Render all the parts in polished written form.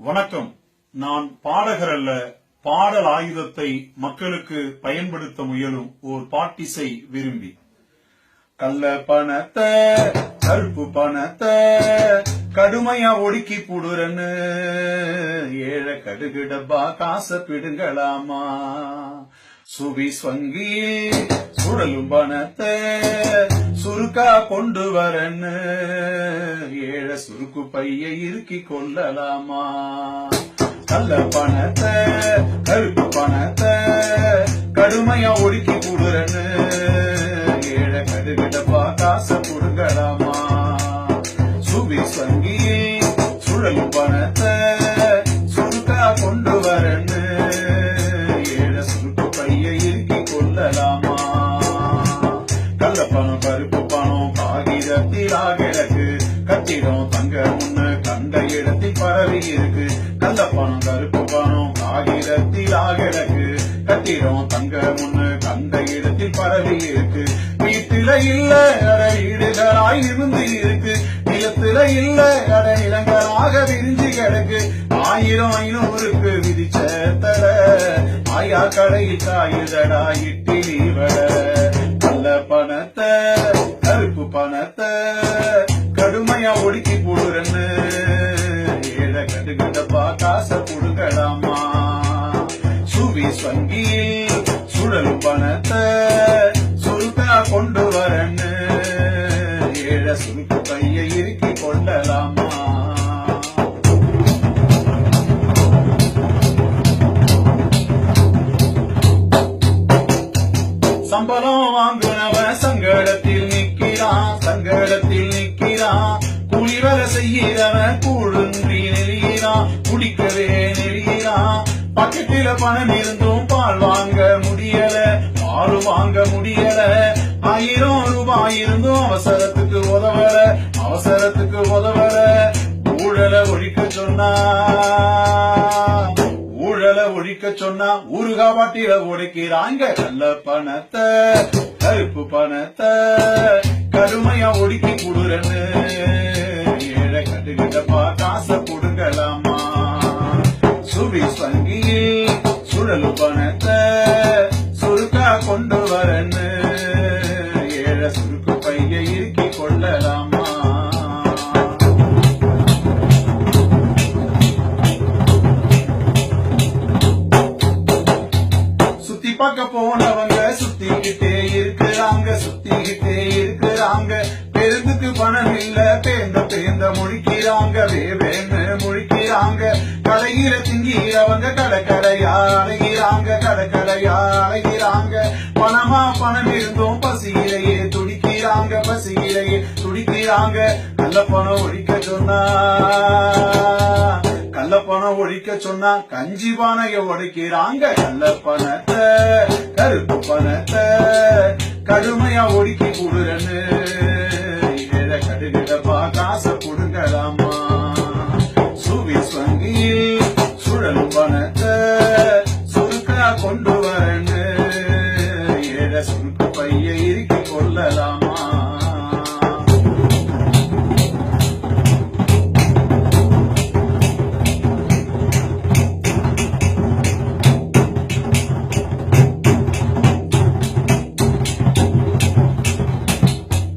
வணக்கம். நான் பாடகர் அல்ல, பாடல் ஆயுதத்தை மக்களுக்கு பயன்படுத்த முயலும் ஓர் பாட்டிசை விரும்பி. கள்ள பணத்தை கருப்பு பணத்தை கடுமையா ஒடுக்கி புடுறன்னு ஏழை கடுகு டப்பா காசை பிடுங்கலாமா? சுவிஸ் வங்கியில் சுழலும் பணத்தை சுருக்கா கொண்டு வரன்னு ஏழை சுருக்கு பைய இறுக்கி கொள்ளலாமா? கள்ள பணத்தை கருப்பு பணத்தை கடுமையா ஒடுக்கி புடுறன்னு ஏழை கடுகிடப்பா காசை புடுங்கலாமா? சுவிஸ் வங்கியில் சுழலும் பணத்தை சுருக்கா கொண்டு வரன்னு ஏழை சுருக்கு பைய இறுக்கி கொள்ளலாமா? கள்ள பணம் கருப்பு பணம் காகிதத்திலா கிடக்கு, கட்டிடம் தங்க முன்னு கண்ட இடத்தில் பரவி இருக்கு. கள்ள பணம் கருப்பு பணம் காகிதத்திலா கிடக்கு, கட்டிடம் தங்க முன்னு கண்ட இடத்தில் பரவி இருக்கு. வீட்டில இல்ல அட வீடுகளாய் இருந்து இருக்கு, நிலத்தில இல்ல அட நிலங்களாக விரிஞ்சு கிடக்கு. 1000-500க்கு விதிச்ச தட ஆயா கடையில் காயுதடா இட்டிலி வட. கள்ள பணத்தை கருப்பு பணத்தை கடுமையா ஒடுக்கி போடுறன்னு ஏழை கடுகடப்பா காசை புடுங்கலாமா? சுவிஸ் வங்கியில் சுழலும் பணத்தை சுருக்கா கொண்டு வரன்னு ஏழை சுருக்கு பைய இறுக்கி கொள்ளலாமா? சம்பளம் வாங்குனவன் சங்கடத்தில் நிக்கிறான், சங்கடத்தில் நிக்கிறான். கூலி வேலை செய்கிறவன் கூழுன்றி நெறிகிறான், குடிக்கவே நெறிகிறான். பக்கெட்டில பணம் இருந்தும் பால் வாங்க முடியல, பால் வாங்க முடியல. 1000 ரூபாய் இருந்தும் அவசரத்துக்கு உதவல, அவசரத்துக்கு உதவல. ஊழலை ஒழிக்க சொன்னா ஒழிக்க சொன்னா ஊருகா பாட்டில ஒடுக்கிறாங்க. கள்ள பணத்தை கருப்பு பணத்தை கடுமையா ஒடுக்கி குடுறன்னு ஏழை கட்டுக்கிட்டப்பா காசை புடுங்கலாமா? சுவிஸ் வங்கியில் சுழலு பணத்தை சுருக்கா கொண்டு வரன்னு ஏழை சுருக்கு பைய இறுக்கி கொள்ளலாமா? பார்க்க போனவங்க சுத்திக்கிட்டே இருக்கிறாங்க, சுத்திக்கிட்டே இருக்கிறாங்க. பெருந்துக்கு பணம் இல்ல பேந்த முழிக்கிறாங்க, வேவேன்னு முழிக்கிறாங்க. கடையில திங்கிறவங்க கடற்கரையா அலைகிறாங்க, கடற்கரையா அலைகிறாங்க. பணமா பணம் இருந்தும் பசியிலேயே துடிக்கிறாங்க, பசியிலேயே துடிக்கிறாங்க. நல்ல பணம் ஒழிக்க சொன்னா கள்ள பணம் ஒழிக்க சொன்னா கஞ்சி பானைய ஒடுக்கிறாங்க. கள்ள பணத்தை கருப்பு பணத்தை கடுமையா ஒடுக்கி கூடுறன்னு ஏழை கடுகிடப்பா காசை புடுங்கலாமா? சுவிஸ் வங்கியில் சுழலும் பணத்தை சுருக்கா கொண்டு வரன்னு ஏழை சுருக்கு பைய இறுக்கி கொள்ளலாமா?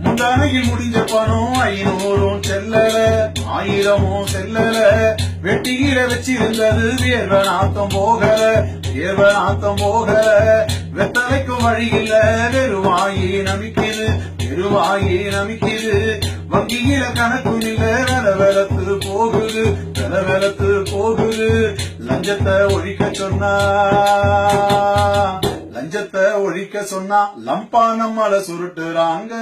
முந்தானையில் முடிஞ்ச பணம் 500 செல்லல, 1000 செல்லல. வெட்டியில வச்சிருந்தது வேர்வ நாத்தம் போகல, வேர்வ நாத்தம் போகல. வெத்தலைக்கும் வழி இல்ல வெறுவாயி நமிக்குது, வெறுவாயி நமிக்குது. வங்கியில கணக்கும் இல்ல வெலவெலத்து போகுது, வெலவெலத்து போகுது. லஞ்சத்தை ஒழிக்க சொன்னா லஞ்சத்தை ஒழிக்க சொன்னா லம்பா நம்மள சுருட்டுறாங்க.